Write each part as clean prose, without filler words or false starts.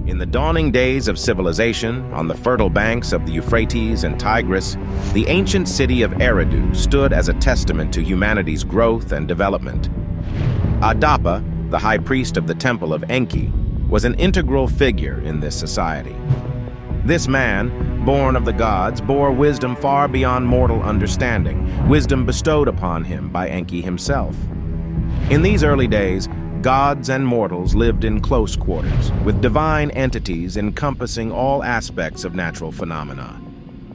In the dawning days of civilization, on the fertile banks of the Euphrates and Tigris, the ancient city of Eridu stood as a testament to humanity's growth and development. Adapa, the high priest of the temple of Enki, was an integral figure in this society. This man, born of the gods, bore wisdom far beyond mortal understanding, wisdom bestowed upon him by Enki himself. In these early days, gods and mortals lived in close quarters, with divine entities encompassing all aspects of natural phenomena.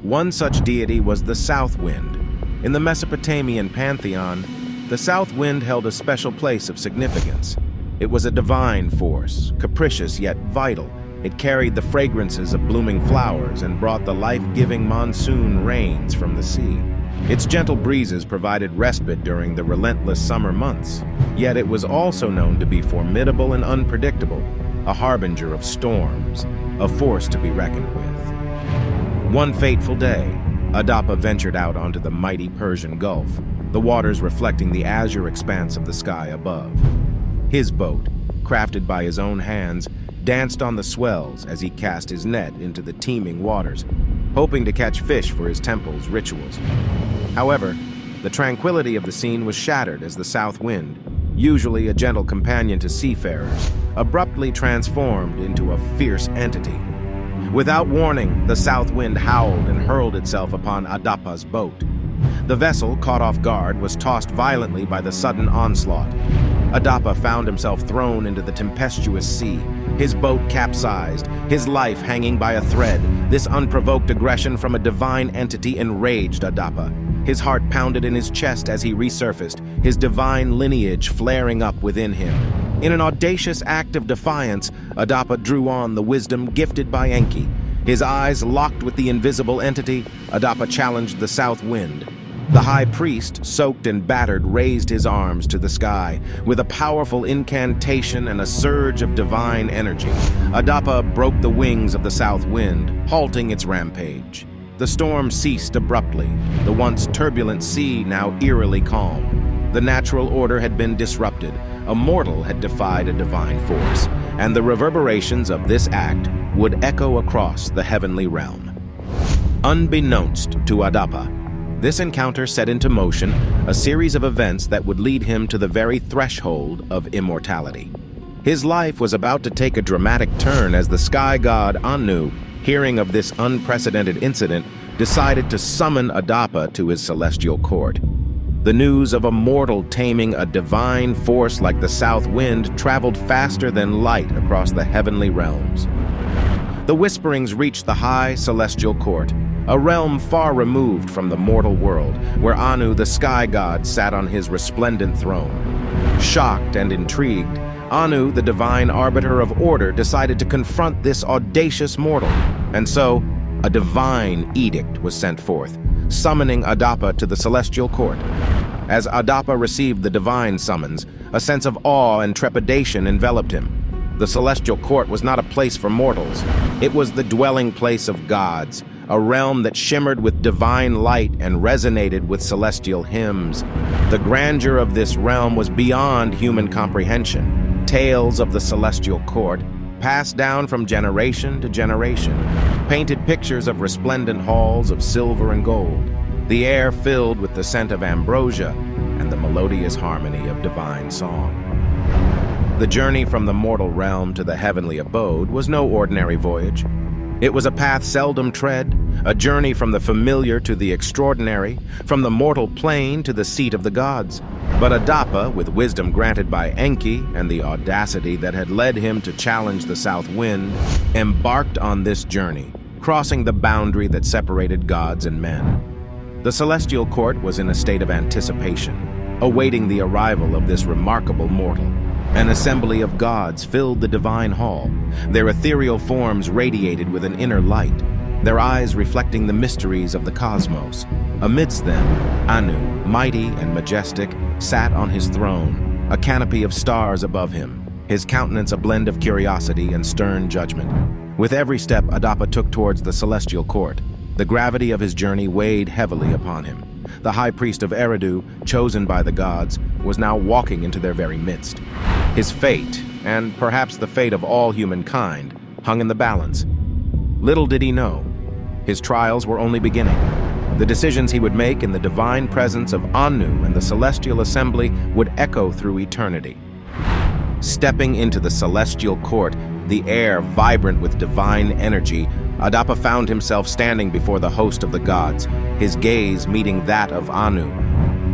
One such deity was the south wind. In the Mesopotamian pantheon, the south wind held a special place of significance. It was a divine force, capricious yet vital. It carried the fragrances of blooming flowers and brought the life-giving monsoon rains from the sea. Its gentle breezes provided respite during the relentless summer months, yet it was also known to be formidable and unpredictable, a harbinger of storms, a force to be reckoned with. One fateful day, Adapa ventured out onto the mighty Persian Gulf, the waters reflecting the azure expanse of the sky above. His boat, crafted by his own hands, danced on the swells as he cast his net into the teeming waters, hoping to catch fish for his temple's rituals. However, the tranquility of the scene was shattered as the south wind, usually a gentle companion to seafarers, abruptly transformed into a fierce entity. Without warning, the south wind howled and hurled itself upon Adapa's boat. The vessel, caught off guard, was tossed violently by the sudden onslaught. Adapa found himself thrown into the tempestuous sea, his boat capsized, his life hanging by a thread. This unprovoked aggression from a divine entity enraged Adapa. His heart pounded in his chest as he resurfaced, his divine lineage flaring up within him. In an audacious act of defiance, Adapa drew on the wisdom gifted by Enki. His eyes locked with the invisible entity, Adapa challenged the south wind. The high priest, soaked and battered, raised his arms to the sky. With a powerful incantation and a surge of divine energy, Adapa broke the wings of the south wind, halting its rampage. The storm ceased abruptly, the once turbulent sea now eerily calm. The natural order had been disrupted, a mortal had defied a divine force, and the reverberations of this act would echo across the heavenly realm. Unbeknownst to Adapa, this encounter set into motion a series of events that would lead him to the very threshold of immortality. His life was about to take a dramatic turn as the sky god Anu, hearing of this unprecedented incident, decided to summon Adapa to his celestial court. The news of a mortal taming a divine force like the south wind traveled faster than light across the heavenly realms. The whisperings reached the high celestial court, a realm far removed from the mortal world, where Anu, the sky god, sat on his resplendent throne. Shocked and intrigued, Anu, the divine arbiter of order, decided to confront this audacious mortal, and so a divine edict was sent forth, summoning Adapa to the celestial court. As Adapa received the divine summons, a sense of awe and trepidation enveloped him. The celestial court was not a place for mortals. It was the dwelling place of gods, a realm that shimmered with divine light and resonated with celestial hymns. The grandeur of this realm was beyond human comprehension. Tales of the celestial court, passed down from generation to generation, painted pictures of resplendent halls of silver and gold, the air filled with the scent of ambrosia and the melodious harmony of divine song. The journey from the mortal realm to the heavenly abode was no ordinary voyage. It was a path seldom tread, a journey from the familiar to the extraordinary, from the mortal plane to the seat of the gods. But Adapa, with wisdom granted by Enki and the audacity that had led him to challenge the south wind, embarked on this journey, crossing the boundary that separated gods and men. The celestial court was in a state of anticipation, awaiting the arrival of this remarkable mortal. An assembly of gods filled the divine hall, their ethereal forms radiated with an inner light, their eyes reflecting the mysteries of the cosmos. Amidst them, Anu, mighty and majestic, sat on his throne, a canopy of stars above him, his countenance a blend of curiosity and stern judgment. With every step Adapa took towards the celestial court, the gravity of his journey weighed heavily upon him. The high priest of Eridu, chosen by the gods, was now walking into their very midst. His fate, and perhaps the fate of all humankind, hung in the balance. Little did he know, his trials were only beginning. The decisions he would make in the divine presence of Anu and the celestial assembly would echo through eternity. Stepping into the celestial court, the air vibrant with divine energy, Adapa found himself standing before the host of the gods, his gaze meeting that of Anu.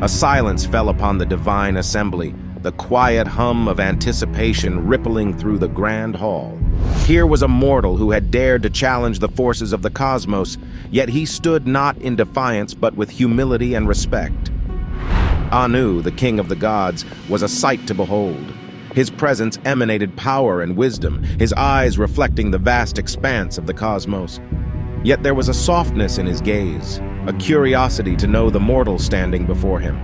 A silence fell upon the divine assembly, the quiet hum of anticipation rippling through the grand hall. Here was a mortal who had dared to challenge the forces of the cosmos, yet he stood not in defiance but with humility and respect. Anu, the king of the gods, was a sight to behold. His presence emanated power and wisdom, his eyes reflecting the vast expanse of the cosmos. Yet there was a softness in his gaze, a curiosity to know the mortal standing before him.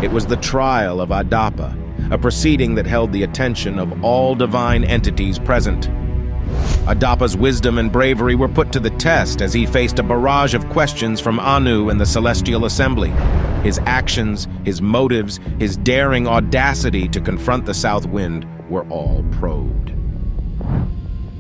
It was the trial of Adapa, a proceeding that held the attention of all divine entities present. Adapa's wisdom and bravery were put to the test as he faced a barrage of questions from Anu and the celestial assembly. His actions, his motives, his daring audacity to confront the south wind were all probed.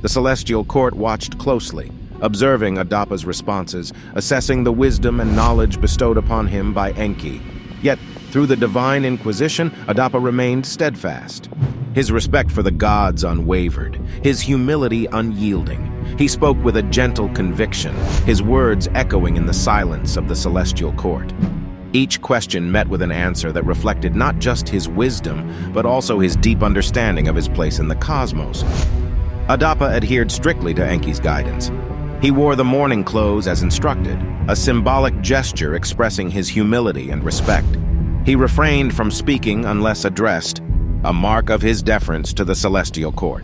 The celestial court watched closely, observing Adapa's responses, assessing the wisdom and knowledge bestowed upon him by Enki. Yet, through the divine inquisition, Adapa remained steadfast. His respect for the gods unwavered, his humility unyielding. He spoke with a gentle conviction, his words echoing in the silence of the celestial court. Each question met with an answer that reflected not just his wisdom, but also his deep understanding of his place in the cosmos. Adapa adhered strictly to Enki's guidance. He wore the mourning clothes as instructed, a symbolic gesture expressing his humility and respect. He refrained from speaking unless addressed, a mark of his deference to the celestial court.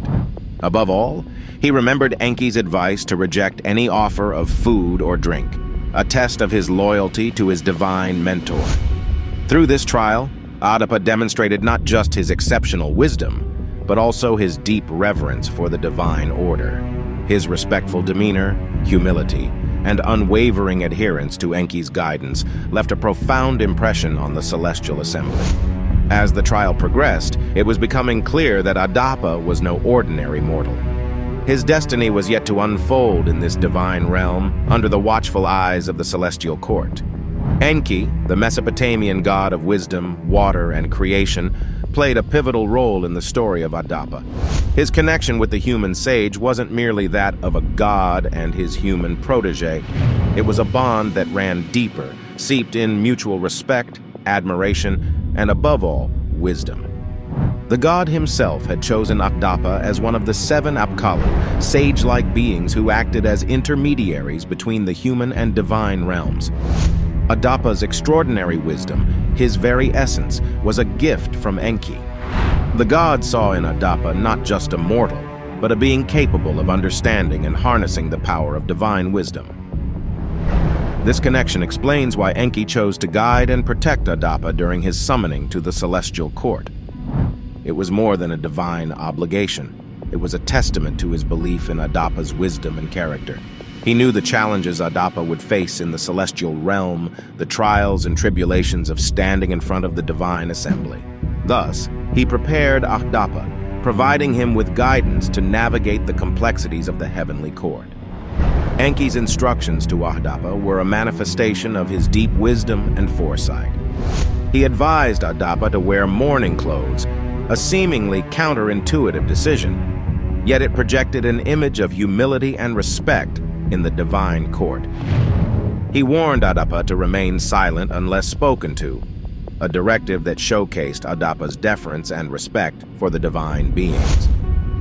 Above all, he remembered Enki's advice to reject any offer of food or drink, a test of his loyalty to his divine mentor. Through this trial, Adapa demonstrated not just his exceptional wisdom, but also his deep reverence for the divine order. His respectful demeanor, humility, and unwavering adherence to Enki's guidance left a profound impression on the celestial assembly. As the trial progressed, it was becoming clear that Adapa was no ordinary mortal. His destiny was yet to unfold in this divine realm under the watchful eyes of the celestial court. Enki, the Mesopotamian god of wisdom, water, and creation, played a pivotal role in the story of Adapa. His connection with the human sage wasn't merely that of a god and his human protege. It was a bond that ran deeper, seeped in mutual respect, admiration, and above all, wisdom. The god himself had chosen Adapa as one of the 7 Apkallu, sage-like beings who acted as intermediaries between the human and divine realms. Adapa's extraordinary wisdom, his very essence, was a gift from Enki. The god saw in Adapa not just a mortal, but a being capable of understanding and harnessing the power of divine wisdom. This connection explains why Enki chose to guide and protect Adapa during his summoning to the celestial court. It was more than a divine obligation. It was a testament to his belief in Adapa's wisdom and character. He knew the challenges Adapa would face in the celestial realm, the trials and tribulations of standing in front of the divine assembly. Thus, he prepared Adapa, providing him with guidance to navigate the complexities of the heavenly court. Enki's instructions to Adapa were a manifestation of his deep wisdom and foresight. He advised Adapa to wear mourning clothes, a seemingly counterintuitive decision, yet it projected an image of humility and respect in the divine court. He warned Adapa to remain silent unless spoken to, a directive that showcased Adapa's deference and respect for the divine beings.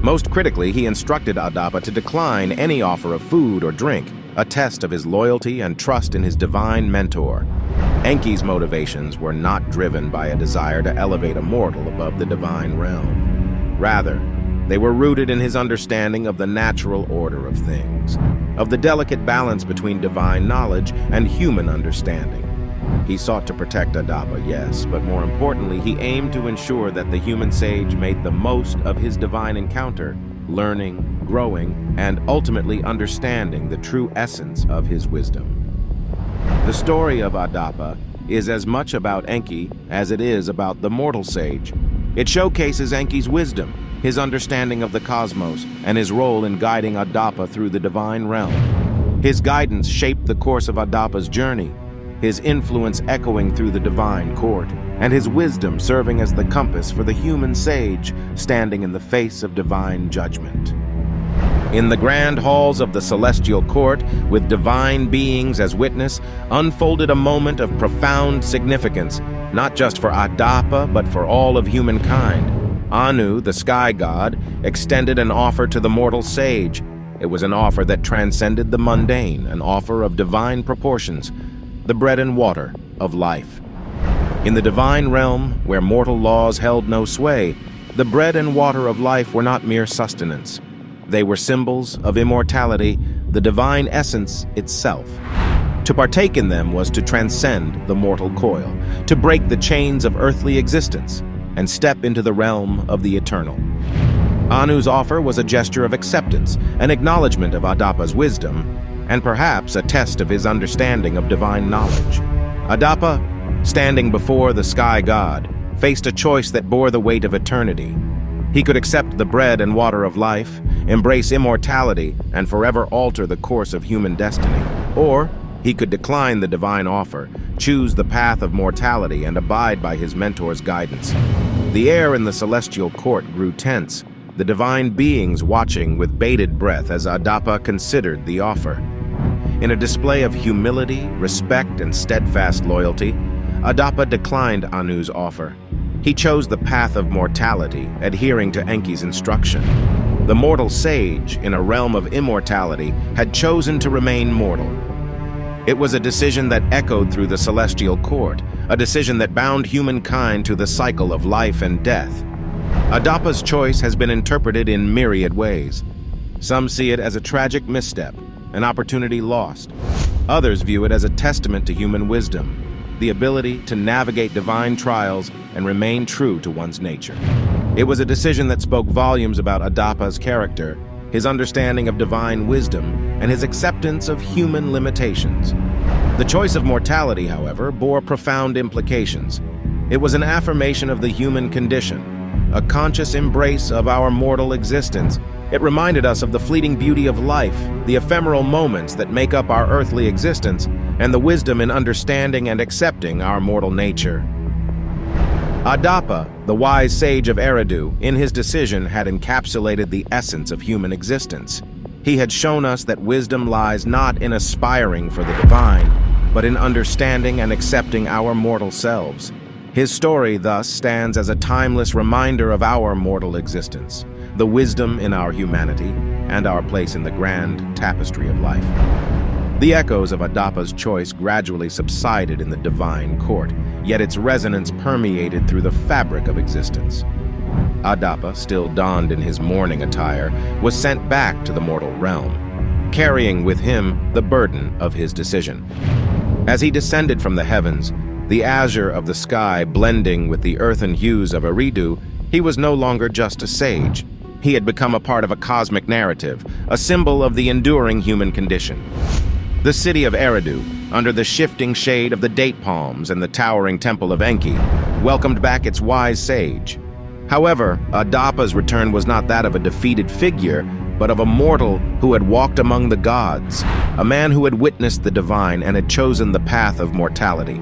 Most critically, he instructed Adapa to decline any offer of food or drink, a test of his loyalty and trust in his divine mentor. Enki's motivations were not driven by a desire to elevate a mortal above the divine realm. Rather, they were rooted in his understanding of the natural order of things, of the delicate balance between divine knowledge and human understanding. He sought to protect Adapa, yes, but more importantly, he aimed to ensure that the human sage made the most of his divine encounter, learning, growing, and ultimately understanding the true essence of his wisdom. The story of Adapa is as much about Enki as it is about the mortal sage. It showcases Enki's wisdom, his understanding of the cosmos, and his role in guiding Adapa through the divine realm. His guidance shaped the course of Adapa's journey, his influence echoing through the divine court, and his wisdom serving as the compass for the human sage standing in the face of divine judgment. In the grand halls of the celestial court, with divine beings as witness, unfolded a moment of profound significance, not just for Adapa, but for all of humankind. Anu, the sky god, extended an offer to the mortal sage. It was an offer that transcended the mundane, an offer of divine proportions, the bread and water of life. In the divine realm, where mortal laws held no sway, the bread and water of life were not mere sustenance. They were symbols of immortality, the divine essence itself. To partake in them was to transcend the mortal coil, to break the chains of earthly existence, and step into the realm of the eternal. Anu's offer was a gesture of acceptance, an acknowledgement of Adapa's wisdom, and perhaps a test of his understanding of divine knowledge. Adapa, standing before the sky god, faced a choice that bore the weight of eternity. He could accept the bread and water of life, embrace immortality, and forever alter the course of human destiny. Or he could decline the divine offer, choose the path of mortality, and abide by his mentor's guidance. The air in the celestial court grew tense, the divine beings watching with bated breath as Adapa considered the offer. In a display of humility, respect, and steadfast loyalty, Adapa declined Anu's offer. He chose the path of mortality, adhering to Enki's instruction. The mortal sage, in a realm of immortality, had chosen to remain mortal. It was a decision that echoed through the celestial court, a decision that bound humankind to the cycle of life and death. Adapa's choice has been interpreted in myriad ways. Some see it as a tragic misstep, an opportunity lost. Others view it as a testament to human wisdom, the ability to navigate divine trials and remain true to one's nature. It was a decision that spoke volumes about Adapa's character, his understanding of divine wisdom, and his acceptance of human limitations. The choice of mortality, however, bore profound implications. It was an affirmation of the human condition, a conscious embrace of our mortal existence. It reminded us of the fleeting beauty of life, the ephemeral moments that make up our earthly existence, and the wisdom in understanding and accepting our mortal nature. Adapa, the wise sage of Eridu, in his decision had encapsulated the essence of human existence. He had shown us that wisdom lies not in aspiring for the divine, but in understanding and accepting our mortal selves. His story, thus, stands as a timeless reminder of our mortal existence, the wisdom in our humanity, and our place in the grand tapestry of life. The echoes of Adapa's choice gradually subsided in the divine court, yet its resonance permeated through the fabric of existence. Adapa, still donned in his mourning attire, was sent back to the mortal realm, carrying with him the burden of his decision. As he descended from the heavens, the azure of the sky blending with the earthen hues of Eridu, he was no longer just a sage. He had become a part of a cosmic narrative, a symbol of the enduring human condition. The city of Eridu, under the shifting shade of the date palms and the towering temple of Enki, welcomed back its wise sage. However, Adapa's return was not that of a defeated figure, but of a mortal who had walked among the gods, a man who had witnessed the divine and had chosen the path of mortality.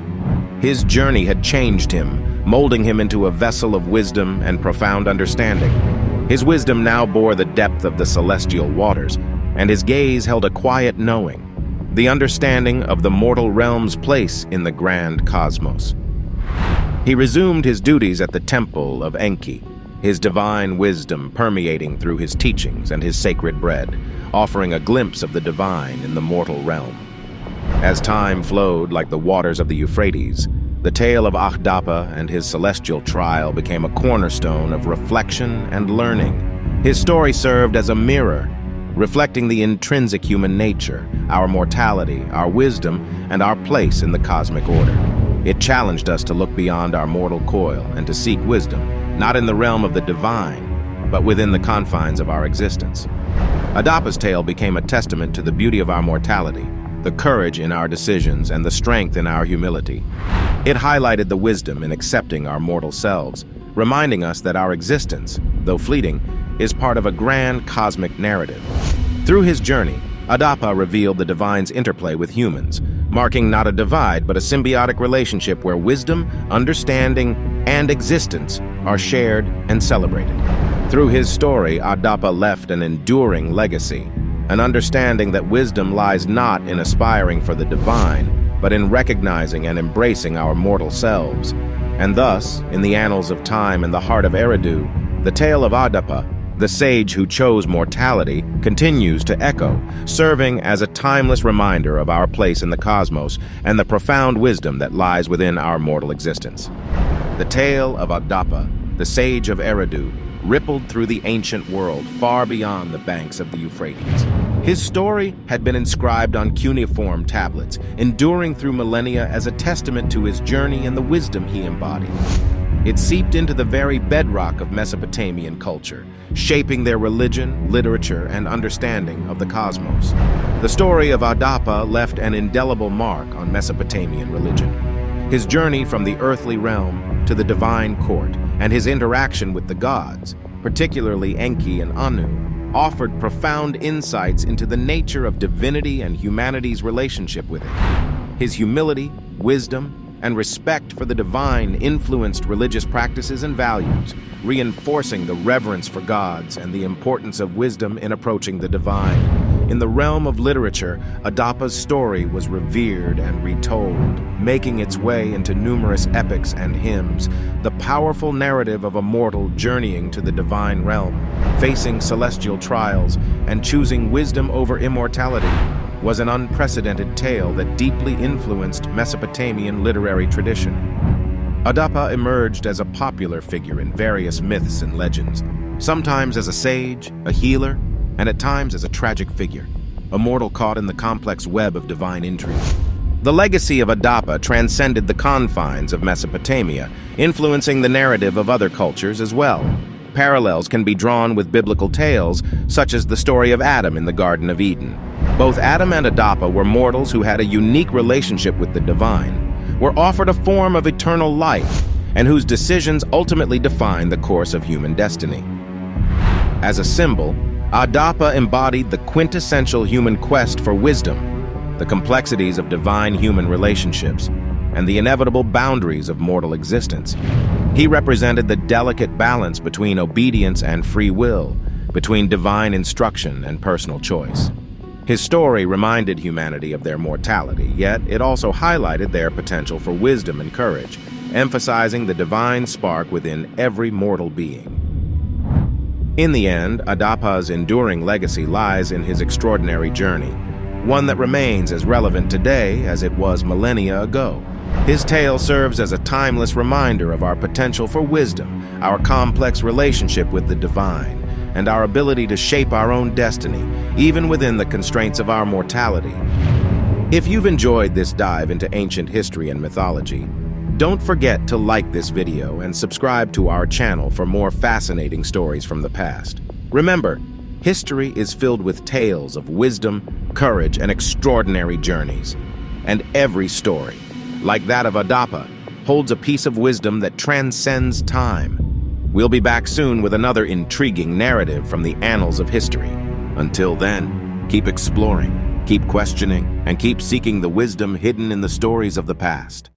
His journey had changed him, molding him into a vessel of wisdom and profound understanding. His wisdom now bore the depth of the celestial waters, and his gaze held a quiet knowing, the understanding of the mortal realm's place in the grand cosmos. He resumed his duties at the temple of Enki, his divine wisdom permeating through his teachings and his sacred bread, offering a glimpse of the divine in the mortal realm. As time flowed like the waters of the Euphrates, the tale of Adapa and his celestial trial became a cornerstone of reflection and learning. His story served as a mirror, reflecting the intrinsic human nature, our mortality, our wisdom, and our place in the cosmic order. It challenged us to look beyond our mortal coil and to seek wisdom, not in the realm of the divine, but within the confines of our existence. Adapa's tale became a testament to the beauty of our mortality, the courage in our decisions, and the strength in our humility. It highlighted the wisdom in accepting our mortal selves, reminding us that our existence, though fleeting, is part of a grand cosmic narrative. Through his journey, Adapa revealed the divine's interplay with humans, marking not a divide but a symbiotic relationship where wisdom, understanding, and existence are shared and celebrated. Through his story, Adapa left an enduring legacy, an understanding that wisdom lies not in aspiring for the divine, but in recognizing and embracing our mortal selves. And thus, in the annals of time and the heart of Eridu, the tale of Adapa, the sage who chose mortality, continues to echo, serving as a timeless reminder of our place in the cosmos and the profound wisdom that lies within our mortal existence. The tale of Adapa, the sage of Eridu, rippled through the ancient world far beyond the banks of the Euphrates. His story had been inscribed on cuneiform tablets, enduring through millennia as a testament to his journey and the wisdom he embodied. It seeped into the very bedrock of Mesopotamian culture, shaping their religion, literature, and understanding of the cosmos. The story of Adapa left an indelible mark on Mesopotamian religion. His journey from the earthly realm to the divine court and his interaction with the gods, particularly Enki and Anu, offered profound insights into the nature of divinity and humanity's relationship with it. His humility, wisdom, and respect for the divine influenced religious practices and values, reinforcing the reverence for gods and the importance of wisdom in approaching the divine. In the realm of literature, Adapa's story was revered and retold, making its way into numerous epics and hymns. The powerful narrative of a mortal journeying to the divine realm, facing celestial trials, and choosing wisdom over immortality was an unprecedented tale that deeply influenced Mesopotamian literary tradition. Adapa emerged as a popular figure in various myths and legends, sometimes as a sage, a healer, and at times as a tragic figure, a mortal caught in the complex web of divine intrigue. The legacy of Adapa transcended the confines of Mesopotamia, influencing the narrative of other cultures as well. Parallels can be drawn with biblical tales, such as the story of Adam in the Garden of Eden. Both Adam and Adapa were mortals who had a unique relationship with the divine, were offered a form of eternal life, and whose decisions ultimately define the course of human destiny. As a symbol, Adapa embodied the quintessential human quest for wisdom, the complexities of divine-human relationships, and the inevitable boundaries of mortal existence. He represented the delicate balance between obedience and free will, between divine instruction and personal choice. His story reminded humanity of their mortality, yet it also highlighted their potential for wisdom and courage, emphasizing the divine spark within every mortal being. In the end, Adapa's enduring legacy lies in his extraordinary journey, one that remains as relevant today as it was millennia ago. His tale serves as a timeless reminder of our potential for wisdom, our complex relationship with the divine, and our ability to shape our own destiny, even within the constraints of our mortality. If you've enjoyed this dive into ancient history and mythology, don't forget to like this video and subscribe to our channel for more fascinating stories from the past. Remember, history is filled with tales of wisdom, courage, and extraordinary journeys. And every story, like that of Adapa, holds a piece of wisdom that transcends time. We'll be back soon with another intriguing narrative from the annals of history. Until then, keep exploring, keep questioning, and keep seeking the wisdom hidden in the stories of the past.